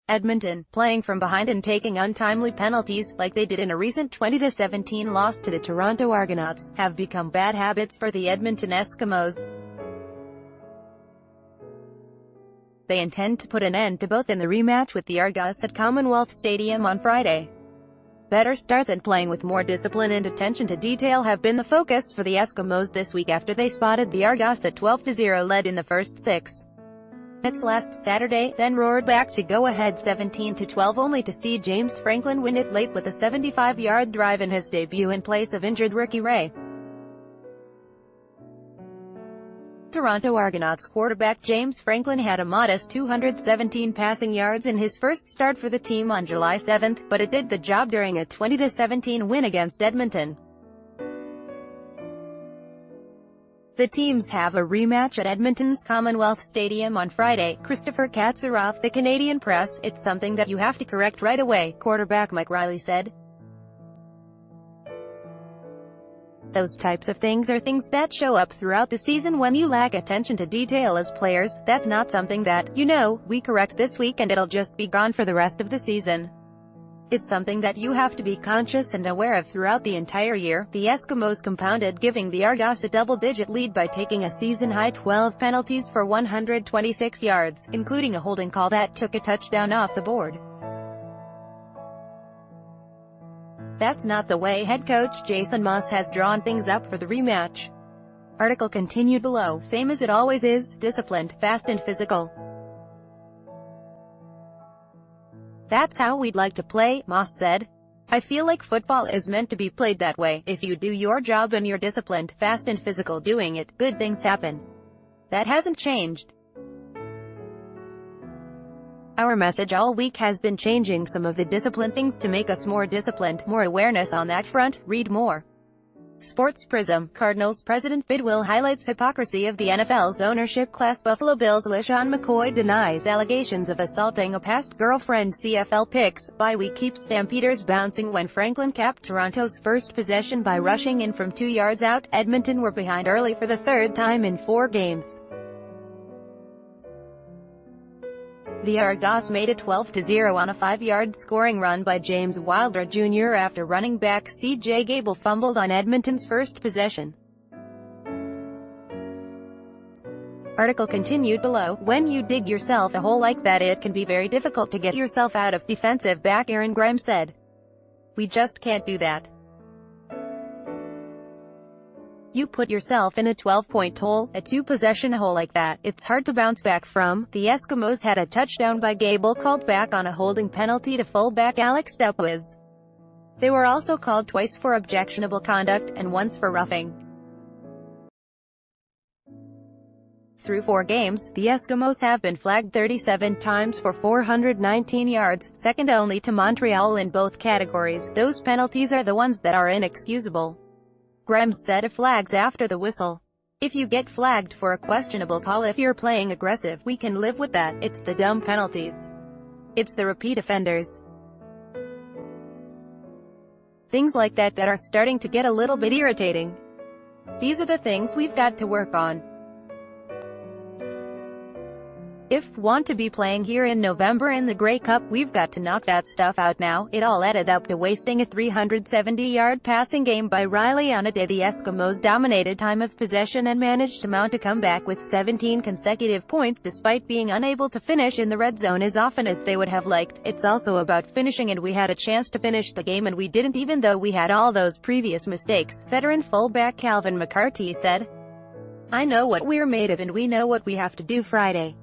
Edmonton, playing from behind and taking untimely penalties, like they did in a recent 20-17 loss to the Toronto Argonauts, have become bad habits for the Edmonton Eskimos. They intend to put an end to both in the rematch with the Argonauts at Commonwealth Stadium on Friday. Better starts and playing with more discipline and attention to detail have been the focus for the Eskimos this week after they spotted the Argonauts at 12-0 led in the first 6 minutes last Saturday, then roared back to go ahead 17-12 only to see James Franklin win it late with a 75-yard drive in his debut in place of injured Ricky Ray. Toronto Argonauts quarterback James Franklin had a modest 217 passing yards in his first start for the team on July 7, but it did the job during a 20-17 win against Edmonton. The teams have a rematch at Edmonton's Commonwealth Stadium on Friday. Christopher Katsaroff, the Canadian Press, "It's something that you have to correct right away," quarterback Mike Riley said. "Those types of things are things that show up throughout the season when you lack attention to detail as players. That's not something that, we correct this week and it'll just be gone for the rest of the season. It's something that you have to be conscious and aware of throughout the entire year." The Eskimos compounded, giving the Argonauts a double-digit lead by taking a season-high 12 penalties for 126 yards, including a holding call that took a touchdown off the board. That's not the way head coach Jason Moss has drawn things up for the rematch. Article continued below, "Same as it always is, disciplined, fast and physical. That's how we'd like to play," Moss said. "I feel like football is meant to be played that way. If you do your job and you're disciplined, fast and physical doing it, good things happen. That hasn't changed. Our message all week has been changing some of the discipline things to make us more disciplined, more awareness on that front." Read more. Sports Prism. Cardinals president Bidwill highlights hypocrisy of the NFL's ownership class. Buffalo Bills LeSean McCoy denies allegations of assaulting a past girlfriend. CFL picks. Bye week keeps Stampeders bouncing when Franklin capped Toronto's first possession by rushing in from 2 yards out. Edmonton were behind early for the third time in 4 games. The Argonauts made it 12-0 on a 5-yard scoring run by James Wilder Jr. after running back C.J. Gable fumbled on Edmonton's first possession. Article continued below, "When you dig yourself a hole like that, it can be very difficult to get yourself out of." Defensive back Aaron Grimes said, "We just can't do that. You put yourself in a 12-point hole, a 2-possession hole like that, it's hard to bounce back from." The Eskimos had a touchdown by Gable called back on a holding penalty to fullback Alex Dupuis. They were also called twice for objectionable conduct, and once for roughing. Through 4 games, the Eskimos have been flagged 37 times for 419 yards, second only to Montreal in both categories. Those penalties are the ones that are inexcusable. Grimes said of flags after the whistle, "If you get flagged for a questionable call if you're playing aggressive, we can live with that. It's the dumb penalties. It's the repeat offenders. Things like that are starting to get a little bit irritating. These are the things we've got to work on. If want to be playing here in November in the Grey Cup, we've got to knock that stuff out now." It all added up to wasting a 370-yard passing game by Riley on a day the Eskimos dominated time of possession and managed to mount a comeback with 17 consecutive points despite being unable to finish in the red zone as often as they would have liked. "It's also about finishing, and we had a chance to finish the game and we didn't even though we had all those previous mistakes," veteran fullback Calvin McCarthy said. "I know what we're made of and we know what we have to do Friday.